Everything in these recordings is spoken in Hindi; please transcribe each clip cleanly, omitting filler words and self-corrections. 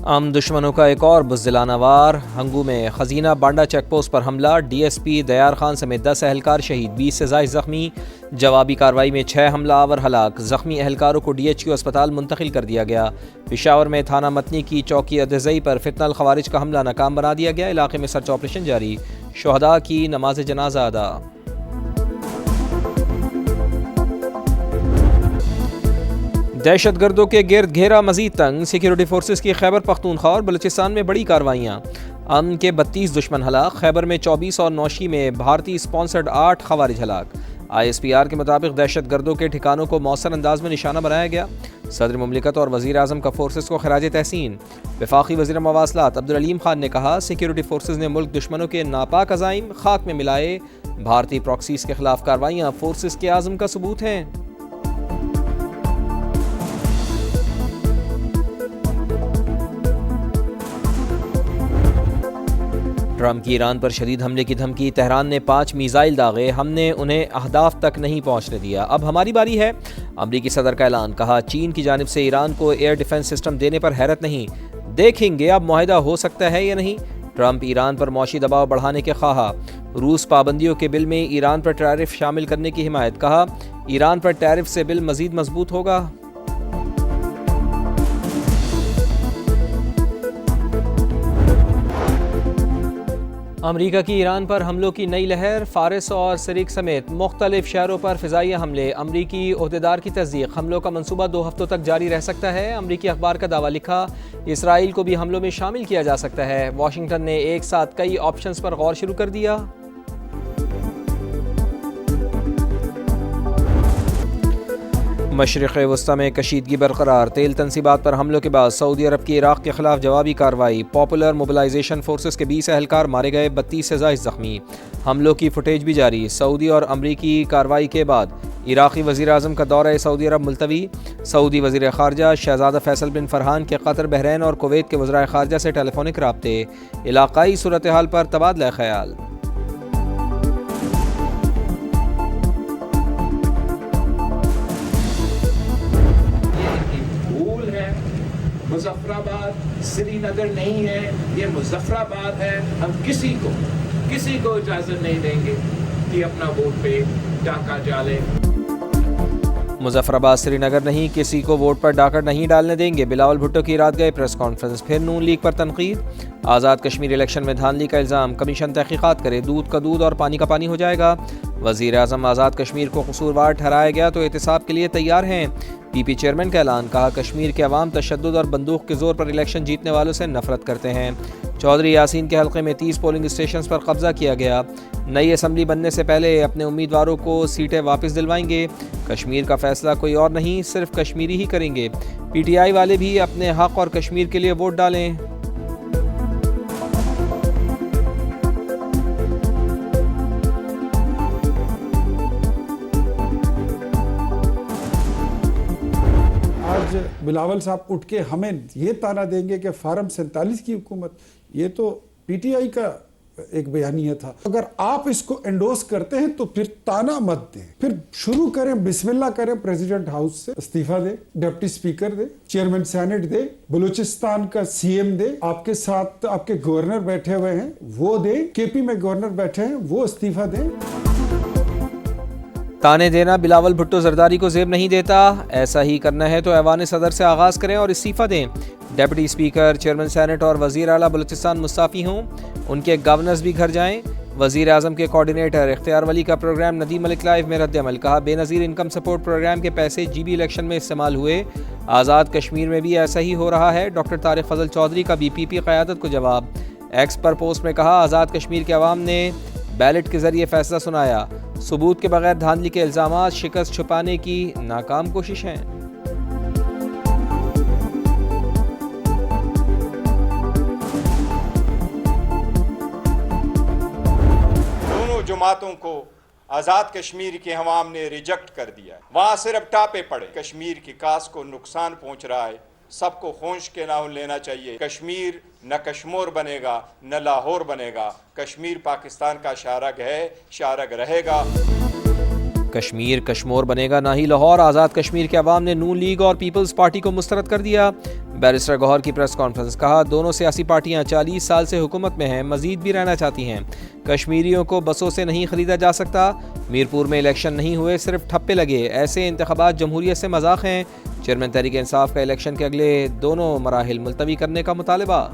दुश्मनों का एक और बुज़दिलाना वार। हंगू में खजीना बांडा चेकपोस्ट पर हमला, डीएसपी दयार खान समेत 10 एहलकार शहीद, 20 से ज़ायद ज़ख्मी। जवाबी कार्रवाई में 6 हमलावर हलाक, ज़ख्मी एहलकारों को DHQ अस्पताल मुंतकिल कर दिया गया। पेशावर में थाना मतनी की चौकी अदज़ई पर फितनल खवारिज का हमला नाकाम बना दिया गया। इलाके में सर्च ऑपरेशन जारी, शुहदा की नमाज जनाजा अदा। दहशत गर्दों के गिर्द घेरा मजीद तंग, सिक्योरिटी फोर्सेस की खैबर पख्तूनख्वा और बलूचिस्तान में बड़ी कार्रवाइयाँ। अमन के 32 दुश्मन हलाक, खैबर में 24 और नौशी में भारतीय स्पॉन्सर्ड 8 खवारिज हलाक। ISPR के मुताबिक दहशत गर्दों के ठिकानों को मौसर अंदाज में निशाना बनाया गया। सदर मुमलिकत और वज़ीर आज़म का फोर्सेस को खराज तहसीन। वफाकी वज़ीर मवासलात अब्दुल अलीम खान ने कहा, सिक्योरिटी फोर्सेस ने मुल्क दुश्मनों के नापाक अज़ाइम खाक में मिलाए। भारतीय प्रॉक्सीज के खिलाफ कार्रवाइयाँ फोर्सेस के आज़म का सबूत हैं। ट्रंप की ईरान पर शदीद हमले की धमकी, तेहरान ने 5 मीज़ाइल दागे, हमने उन्हें अहदाफ तक नहीं पहुंचने दिया, अब हमारी बारी है। अमरीकी सदर का ऐलान, कहा चीन की जानिब से ईरान को एयर डिफेंस सिस्टम देने पर हैरत नहीं, देखेंगे अब मुआहिदा हो सकता है या नहीं। ट्रंप ईरान पर मौशी दबाव बढ़ाने के ख्वाहा, रूस पाबंदियों के बिल में ईरान पर टैरिफ शामिल करने की हिमायत, कहा ईरान पर टैरिफ से बिल मजीद मजबूत होगा। अमरीका की ईरान पर हमलों की नई लहर, फारिस और सिरिक समेत मुख्तलिफ शहरों पर फ़िज़ाई हमले। अमरीकी ओहदेदार की तस्दीक, हमलों का मनसूबा 2 हफ्तों तक जारी रह सकता है। अमरीकी अखबार का दावा, लिखा इसराइल को भी हमलों में शामिल किया जा सकता है। वाशिंगटन ने एक साथ कई ऑप्शंस पर गौर शुरू कर दिया। मशरिक़ वस्ता में कशीदगी बरकरार, तेल तनसीबात पर हमलों के बाद सऊदी अरब की इराक़ के खिलाफ जवाबी कार्रवाई। पॉपुलर मोबिलाइजेशन फोर्सेस के 20 एहलकार मारे गए, 32 से ज़ायद ज़ख्मी। हमलों की फुटेज भी जारी। सऊदी और अमरीकी कार्रवाई के बाद इराक़ी वज़ीर आज़म का दौरा सऊदी अरब मुलतवी। सऊदी वज़ीर ख़ारजा शहज़ादा फ़ैसल बिन फ़रहान के कतर, बहरैन और कुवैत के वज़राए ख़ारजा से टेलीफोनिक राब्ते। इलाक़ाई सूरत हाल पर तबादला ख़याल। मुज़फ़्फ़राबाद श्रीनगर नहीं है, ये मुज़फ़्फ़राबाद है। हम किसी को इजाज़त नहीं देंगे कि अपना वोट पे डाका डाले। मुज़फ़्फ़राबाद श्रीनगर नहीं, किसी को वोट पर डाका नहीं डालने देंगे। बिलावल भुट्टो की रात गए प्रेस कॉन्फ्रेंस। फिर नून लीग पर तनकीद, आज़ाद कश्मीर इलेक्शन में धांधली का इल्ज़ाम, कमीशन तहकीक़ात करे, दूध का दूध और पानी का पानी हो जाएगा। वज़ीर आज़म, आज़ाद कश्मीर को कसूरवार ठहराया गया तो एहतिसाब के लिए तैयार हैं। PP चेयरमैन का ऐलान, कहा कश्मीर के अवाम तशद्दुद और बंदूक के ज़ोर पर इलेक्शन जीतने वालों से नफरत करते हैं। चौधरी यासीन के हल्के में 30 पोलिंग स्टेशन पर कब्जा किया गया। नई असम्बली बनने से पहले अपने उम्मीदवारों को सीटें वापस दिलवाएंगे। कश्मीर का फैसला कोई और नहीं, सिर्फ कश्मीरी ही करेंगे। PTI वाले भी अपने हक और कश्मीर के लिए वोट डालें। बिलावल साहब उठ के हमें ये ताना देंगे कि फार्म 47 की हुकूमत, ये तो PTI का एक बयानिया था। अगर आप इसको एंडोर्स करते हैं तो फिर ताना मत दें, फिर शुरू करें, बिस्मिल्लाह करें, प्रेसिडेंट हाउस से इस्तीफा दे, डिप्टी स्पीकर दे, चेयरमैन सेनेट दे, बलूचिस्तान का CM दे, आपके साथ आपके गवर्नर बैठे हुए हैं वो दे, KP में गवर्नर बैठे हैं वो इस्तीफा दें। ताने देना बिलावल भुट्टो जरदारी को जेब नहीं देता, ऐसा ही करना है तो ऐवान सदर से आगाज़ करें और इस्तीफ़ा दें। डिप्टी स्पीकर, चेयरमैन सेनेट और वज़ीर आला बलूचिस्तान मुस्ताफ़ी हों, उनके गवर्नर्स भी घर जाएं। वज़ीर आज़म के कोऑर्डिनेटर इख्तियार वली का प्रोग्राम नदीम मलिक लाइव में रद्द-ए-अमल, कहा बेनज़ीर इनकम सपोर्ट प्रोग्राम के पैसे GB इलेक्शन में इस्तेमाल हुए, आज़ाद कश्मीर में भी ऐसा ही हो रहा है। डॉक्टर तारिक फजल चौधरी का BP क़यादत को जवाब। एक्स पर पोस्ट में कहा आज़ाद कश्मीर के अवाम ने बैलेट के जरिए फैसला सुनाया, सबूत के बगैर धांधली के इल्ज़ामात शिकस्त छुपाने की नाकाम कोशिश हैं। दोनों जमातों को आज़ाद कश्मीर के अवाम ने रिजेक्ट कर दिया। वहाँ सिर्फ टापे पड़े, कश्मीर की कास को नुकसान पहुँच रहा है। सबको खोश के नाम लेना चाहिए। कश्मीर न कश्मीर बनेगा न लाहौर बनेगा, कश्मीर पाकिस्तान का शारग है, शारग रहेगा। कश्मीर कश्मोर बनेगा ना ही लाहौर, आज़ाद कश्मीर के अवाम ने नून लीग और पीपल्स पार्टी को मुस्तरद कर दिया। बैरिस्टर गौहर की प्रेस कॉन्फ्रेंस, कहा दोनों सियासी पार्टियां 40 साल से हुकूमत में हैं, मजीद भी रहना चाहती हैं। कश्मीरियों को बसों से नहीं खरीदा जा सकता। मीरपुर में इलेक्शन नहीं हुए, सिर्फ ठप्पे लगे, ऐसे इंतखाबात जमहूरियत से मजाक हैं। चेयरमैन तहरीक इंसाफ का इलेक्शन के अगले दोनों मराहिल मुलतवी करने का मुतालबा।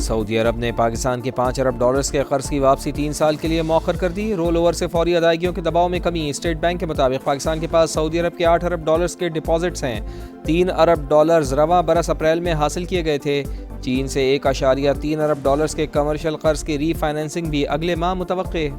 सऊदी अरब ने पाकिस्तान के 5 अरब डॉलर्स के कर्ज की वापसी 3 साल के लिए मौखर कर दी। रोल ओवर से फौरी अदायगियों के दबाव में कमी। स्टेट बैंक के मुताबिक पाकिस्तान के पास सऊदी अरब के 8 अरब डॉलर्स के डिपॉजिट्स हैं। 3 अरब डॉलर्स रवां बरस अप्रैल में हासिल किए गए थे। चीन से 1.3 अरब डॉलर्स के कमर्शियल कर्ज की रीफाइनेंसिंग भी अगले माह मुतवक्के।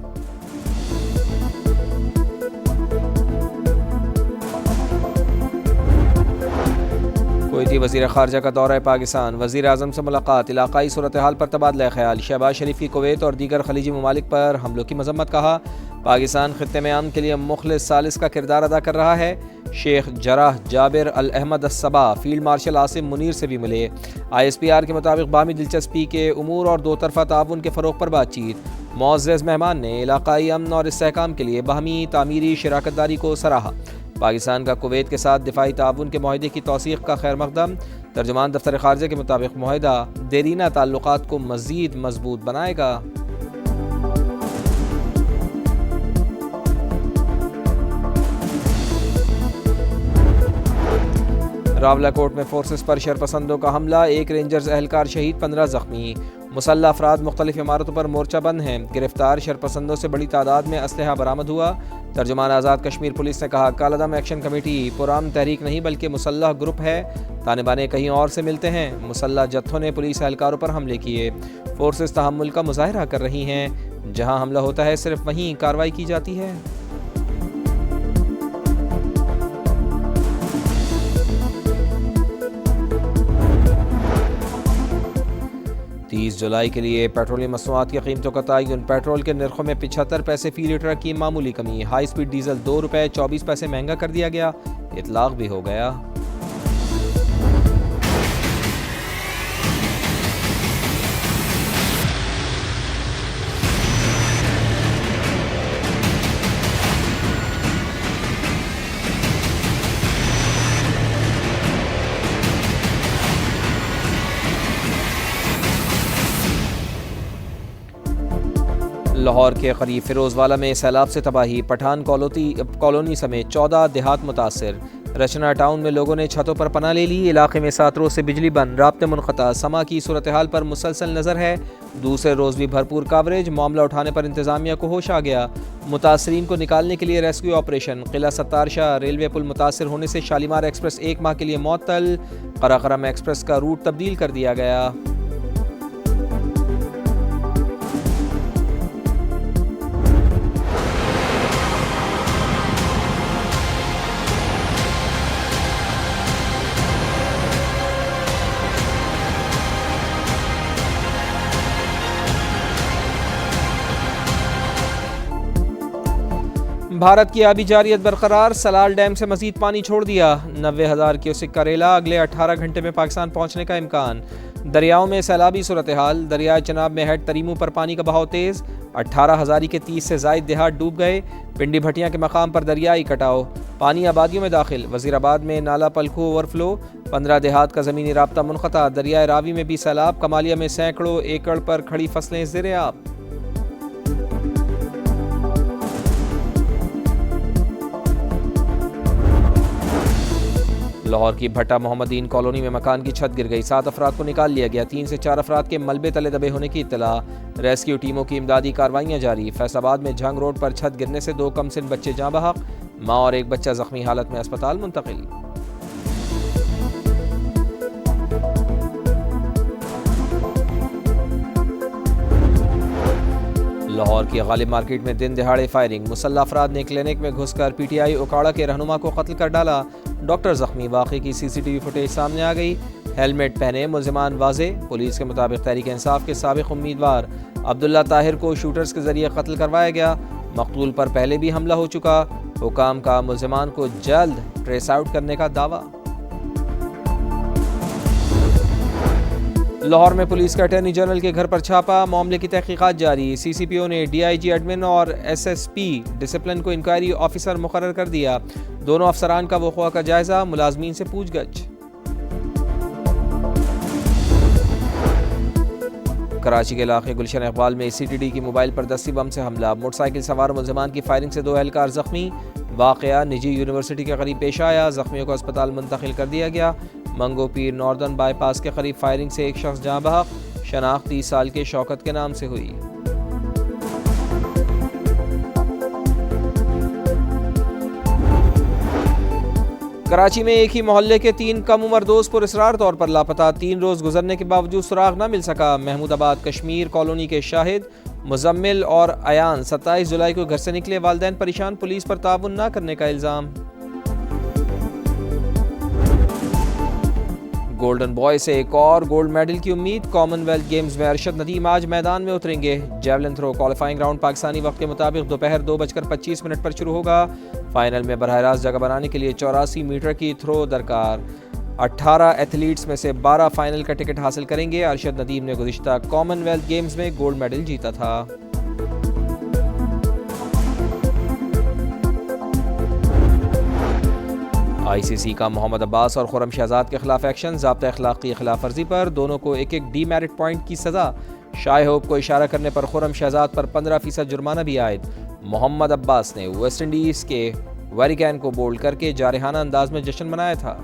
कुवैती वज़ीर ख़ारजा का दौरा पाकिस्तान, वज़ीर आज़म से मुलाकात, इलाक़ाई सूरत हाल पर तबादला ख्याल। शहबाज शरीफ की कुवैत और दीगर खलीजी ममालिक पर हमलों की मजम्मत, कहा पाकिस्तान ख़ित्ते में अमन के लिए मुखलिस सालिस का किरदार अदा कर रहा है। शेख जराह जाबिर अल अहमद अस्सबा फील्ड मार्शल आसिम मुनीर से भी मिले। ISPR के मुताबिक बामी दिलचस्पी के उमूर और दो तरफ़ा ताउन के फ़रोग़ पर बातचीत। मुअज़्ज़ज़ मेहमान ने इलाक़ाई अमन और इस्तेहकाम के लिए बाहमी तामीरी शराकतदारी को सराहा। पाकिस्तान का कुवैत के साथ दिफाई ताउन के मुआहदे की तौसीक़ का खैर मक़दम। तर्जुमान दफ्तर ख़ारजा के मुताबिक मुआहदा देरीना ताल्लुक़ात को मज़ीद मजबूत बनाएगा। रावलाकोट में फोर्सेस पर शरपसंदों का हमला, 1 रेंजर्स एहलकार शहीद, 15 जख्मी। मुसल्लह अफराद मुख्तलिफ इमारतों पर मोर्चा बंद हैं। गिरफ्तार शरपसंदों से बड़ी तादाद में असलहा बरामद हुआ। तर्जुमान आज़ाद कश्मीर पुलिस ने कहा कालादम एक्शन कमेटी पुरान तहरीक नहीं बल्कि मुसल्लह ग्रुप है। ताने बाने कहीं और से मिलते हैं। मुसल्लह जत्थों ने पुलिस एहलकारों पर हमले किए। फोर्सेस तहम्मुल का मुजाहिरा कर रही हैं। जहां हमला होता है सिर्फ वहीं कार्रवाई की जाती है। 30 जुलाई के लिए पेट्रोलियम मसनूआत की कीमतों का तयन। पेट्रोल के नरखों में 75 पैसे फी लीटर की मामूली कमी। हाई स्पीड डीजल 2 रुपये 24 पैसे महंगा कर दिया गया। इतलाक भी हो गया। लाहौर के करीब फिरोजवाला में सैलाब से तबाही। पठान कॉलोनी समेत 14 देहात मुतासर। रचना टाउन में लोगों ने छतों पर पनाह ले ली। इलाके में 7 रोज से बिजली बंद, राब्ते मुनक़ता। समा की सूरत हाल पर मुसलसल नज़र है। दूसरे रोज़ भी भरपूर कवरेज। मामला उठाने पर इंतज़ामिया को होश आ गया। मुतासरीन को निकालने के लिए रेस्क्यू ऑपरेशन। किला सत्तार शाह रेलवे पुल मुतासर होने से शालीमार एक्सप्रेस 1 माह के लिए मुअत्तल। कराकरम एक्सप्रेस का रूट तब्दील कर दिया गया। भारत की आबी जारियत बरकरार। सलाल डैम से मजीद पानी छोड़ दिया। 90,000 क्यूसेक का रेला अगले 18 घंटे में पाकिस्तान पहुंचने का इम्कान। दरियाओं में सैलाबी सूरत हाल। दरियाए चनाब में हेड तरीमू पर पानी का बहाव तेज़। 18,000 के 30 से जायद देहात डूब गए। पिंडी भटिया के मकाम पर दरियाई कटाव। पानी आबादियों में दाखिल। वजीराबाद में नाला पलखू ओवरफ्लो। 15 देहात का ज़मीनी राब्ता मुनक़ता। दरियाए रावी में भी सैलाब। कमालिया में सैकड़ों एकड़ पर खड़ी फसलें ज़ेरे आब। लाहौर की भट्टा मोहम्मदीन कॉलोनी में मकान की छत गिर गई। 7 अफराद को निकाल लिया गया। 3 से 4 अफराद के मलबे तले दबे होने की इत्तला। रेस्क्यू टीमों की इमदादी कार्रवाइयाँ जारी। फैसलाबाद में झंग रोड पर छत गिरने से 2 कमसिन बच्चे जाँ बहक। माँ और एक बच्चा जख्मी हालत में अस्पताल मुंतकिल। लाहौर की गालिब मार्केट में दिन दिहाड़े फायरिंग। मुसल्लह अफराद ने क्लिनिक में घुसकर PTI उकाड़ा के रहनुमा को कत्ल कर डाला। डॉक्टर जख्मी। वाक़े की CCTV फुटेज सामने आ गई। हेलमेट पहने मुलजिमान वाजे। पुलिस के मुताबिक तहरीक इंसाफ के साबिक उम्मीदवार अब्दुल्ला ताहिर को शूटर्स के जरिए कत्ल करवाया गया। मकतूल पर पहले भी हमला हो चुका। हुकाम का मुलजिमान को जल्द ट्रेस आउट करने का दावा। लाहौर में पुलिस के अटॉर्नी जनरल के घर पर छापा, मामले की तहकीकात जारी। CCPO ने DIG एडमिन और SSP डिसिप्लिन को इंक्वायरी ऑफिसर मुकर्रर कर दिया। दोनों अफसरान का वक़ुआ का जायजा, मुलाजमीन से पूछगछ। कराची के इलाके गुलशन इकबाल में CTD की मोबाइल पर दस्ती बम से हमला, मोटरसाइकिल सवार मुलजमान की फायरिंग से 2 एहलकार जख्मी। वाक़या निजी यूनिवर्सिटी के करीब पेश आया, जख्मियों को अस्पताल मुंतकिल कर दिया गया। मंगो पीर नॉर्दर्न बाईपास के करीब फायरिंग से एक शख्स जाँ बहक, शनाख्त 30 साल के शौकत के नाम से हुई। कराची में एक ही मोहल्ले के 3 कम उम्र दोस्त पुरअसरार तौर पर लापता, 3 रोज गुजरने के बावजूद सुराग न मिल सका। महमूदाबाद कश्मीर कॉलोनी के शाहिद, मुजम्मिल और अयान 27 जुलाई को घर से निकले, वालिदैन परेशान, पुलिस पर ताउन न करने का इल्ज़ाम। गोल्डन बॉय से एक और गोल्ड मेडल की उम्मीद, कॉमनवेल्थ गेम्स में अरशद नदीम आज मैदान में उतरेंगे। Javelin throw qualifying round Pakistani वक्त के मुताबिक दोपहर 2:25 पर शुरू होगा। फाइनल में बरह रास्त जगह बनाने के लिए 84 मीटर की थ्रो दरकार। 18 एथलीट्स में से 12 फाइनल का टिकट हासिल करेंगे। अरशद नदीम ने गुज़िश्ता कॉमनवेल्थ गेम्स में गोल्ड मेडल जीता था। ICC का मोहम्मद अब्बास और खुर्रम शहजाद के खिलाफ एक्शन, ज़ाब्ता अखलाक की खिलाफ वर्जी पर दोनों को एक डीमेरिट पॉइंट की सज़ा। शाह होप को इशारा करने पर खुर्रम शहजाद पर 15% जुर्माना भी आयद। मोहम्मद अब्बास ने वेस्ट इंडीज़ के वेरिकैन को बोल्ड करके जारहाना अंदाज में जश्न मनाया था।